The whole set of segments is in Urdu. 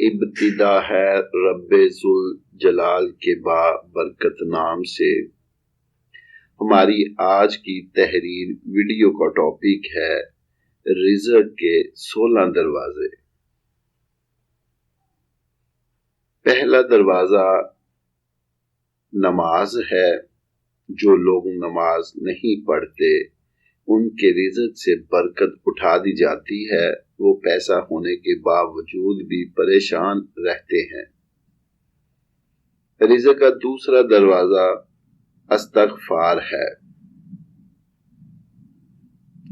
ابتدا ہے رب ذل جلال کے برکت نام سے۔ ہماری آج کی تحریر ویڈیو کا ٹاپک ہے رزق کے 16 دروازے۔ پہلا دروازہ نماز ہے۔ جو لوگ نماز نہیں پڑھتے ان کے رزق سے برکت اٹھا دی جاتی ہے، وہ پیسہ ہونے کے باوجود بھی پریشان رہتے ہیں۔ رزق کا دوسرا دروازہ استغفار ہے۔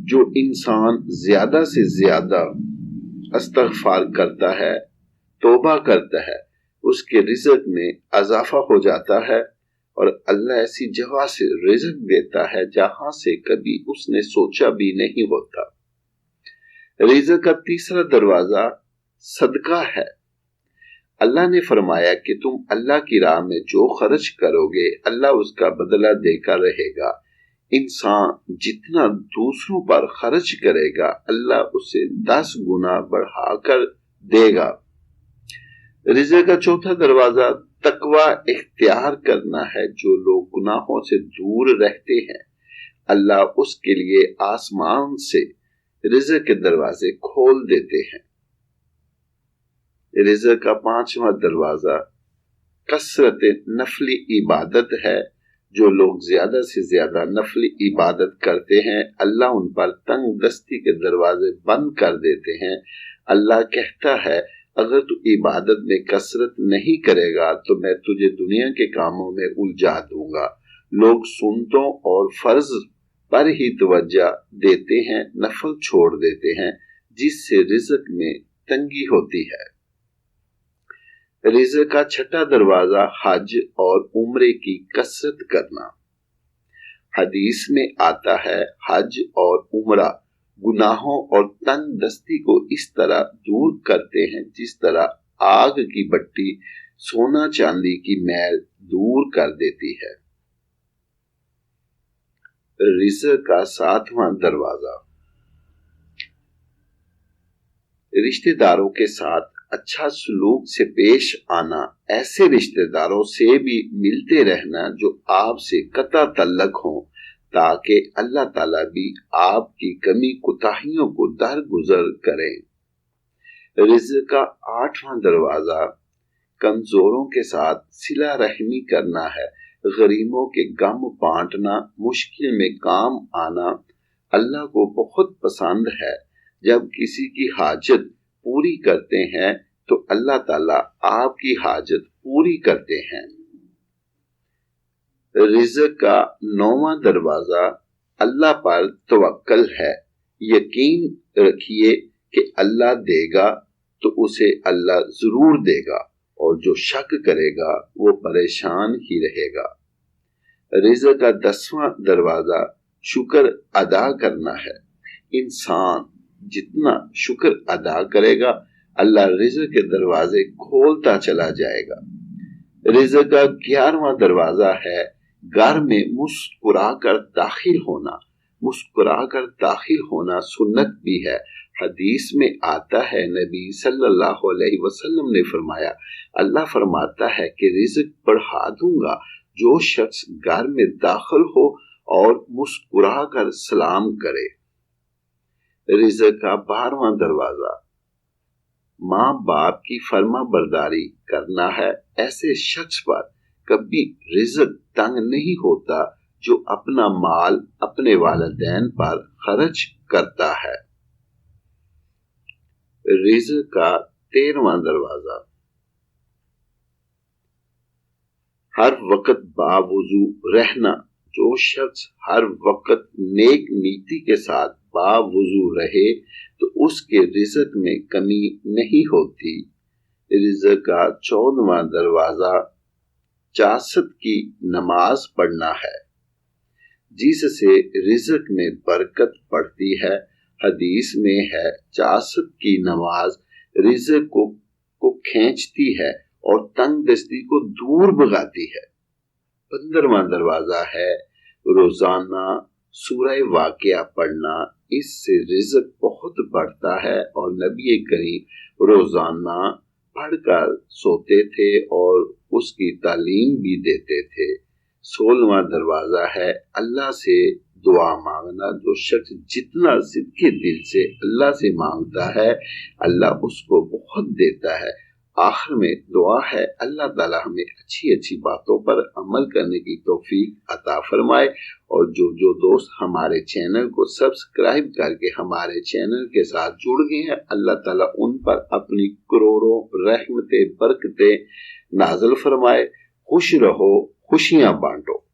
جو انسان زیادہ سے زیادہ استغفار کرتا ہے، توبہ کرتا ہے، اس کے رزق میں اضافہ ہو جاتا ہے اور اللہ ایسی جگہ سے رزق دیتا ہے جہاں سے کبھی اس نے سوچا بھی نہیں ہوتا۔ رزق کا تیسرا دروازہ صدقہ ہے۔ اللہ نے فرمایا کہ تم اللہ کی راہ میں جو خرچ کرو گے اللہ اس کا بدلہ دے کر رہے گا۔ انسان جتنا دوسروں پر خرچ کرے گا اللہ اسے 10 گنا بڑھا کر دے گا۔ رزق کا چوتھا دروازہ تقوی اختیار کرنا ہے۔ جو لوگ گناہوں سے دور رہتے ہیں اللہ اس کے لیے آسمان سے رزق کے دروازے کھول دیتے ہیں۔ رزق کا پانچواں دروازہ کثرت نفلی عبادت ہے۔ جو لوگ زیادہ سے زیادہ نفلی عبادت کرتے ہیں اللہ ان پر تنگ دستی کے دروازے بند کر دیتے ہیں۔ اللہ کہتا ہے اگر تو عبادت میں کثرت نہیں کرے گا تو میں تجھے دنیا کے کاموں میں الجھا دوں گا۔ لوگ سنتوں اور فرض پر ہی توجہ دیتے ہیں، نفل چھوڑ دیتے ہیں، جس سے رزق میں تنگی ہوتی ہے۔ رزق کا چھٹا دروازہ حج اور عمرے کی کثرت کرنا۔ حدیث میں آتا ہے حج اور عمرہ گناہوں اور تنگ دستی کو اس طرح دور کرتے ہیں جس طرح آگ کی بتی سونا چاندی کی میل دور کر دیتی ہے۔ رزق کا ساتواں دروازہ رشتہ داروں کے ساتھ اچھا سلوک سے پیش آنا۔ ایسے رشتہ داروں سے بھی ملتے رہنا جو آپ سے قطع تعلق ہوں تاکہ اللہ تعالیٰ بھی آپ کی کمی کوتاہیوں کو درگزر کریں۔ رزق کا آٹھواں دروازہ کمزوروں کے ساتھ صلہ رحمی کرنا ہے۔ غریبوں کے غم بانٹنا، مشکل میں کام آنا اللہ کو بہت پسند ہے۔ جب کسی کی حاجت پوری کرتے ہیں تو اللہ تعالیٰ آپ کی حاجت پوری کرتے ہیں۔ رزق کا 9واں دروازہ اللہ پر توکل ہے۔ یقین رکھیے کہ اللہ دے گا تو اسے اللہ ضرور دے گا اور جو شک کرے گا وہ پریشان ہی رہے گا۔ رزق کا 10واں دروازہ شکر ادا کرنا ہے۔ انسان جتنا شکر ادا کرے گا اللہ رزق کے دروازے کھولتا چلا جائے گا۔ رزق کا 11واں دروازہ ہے گھر میں مسکرا کر داخل ہونا۔ مسکرا کر داخل ہونا سنت بھی ہے۔ حدیث میں آتا ہے نبی صلی اللہ علیہ وسلم نے فرمایا اللہ فرماتا ہے کہ رزق بڑھا دوں گا جو شخص گھر میں داخل ہو اور مسکرا کر سلام کرے۔ رزق کا 12واں دروازہ ماں باپ کی فرما برداری کرنا ہے۔ ایسے شخص پر کبھی رزق تنگ نہیں ہوتا جو اپنا مال اپنے والدین پر خرچ کرتا ہے۔ رزق کا 13واں دروازہ ہر وقت باوضو رہنا۔ جو شخص ہر وقت نیک نیتی کے ساتھ باوضو رہے تو اس کے رزق میں کمی نہیں ہوتی۔ رزق کا 14واں دروازہ چاست کی نماز پڑھنا ہے جس سے رزق میں برکت پڑتی ہے۔ حدیث میں ہے چاست کی نماز رزق کو کھینچتی ہے اور تنگ دستی کو دور بھگاتی ہے۔ 15واں دروازہ ہے روزانہ سورہ واقعہ پڑھنا۔ اس سے رزق بہت بڑھتا ہے اور نبی کریم روزانہ پڑھ کر سوتے تھے اور اس کی تعلیم بھی دیتے تھے۔ 16واں دروازہ ہے اللہ سے دعا مانگنا۔ جو شخص جتنا صدقے دل سے اللہ سے مانگتا ہے اللہ اس کو بہت دیتا ہے۔ آخر میں دعا ہے اللہ تعالی ہمیں اچھی اچھی باتوں پر عمل کرنے کی توفیق عطا فرمائے، اور جو دوست ہمارے چینل کو سبسکرائب کر کے ہمارے چینل کے ساتھ جڑ گئے ہیں اللہ تعالی ان پر اپنی کروڑوں رحمتیں برکتیں نازل فرمائے۔ خوش رہو، خوشیاں بانٹو۔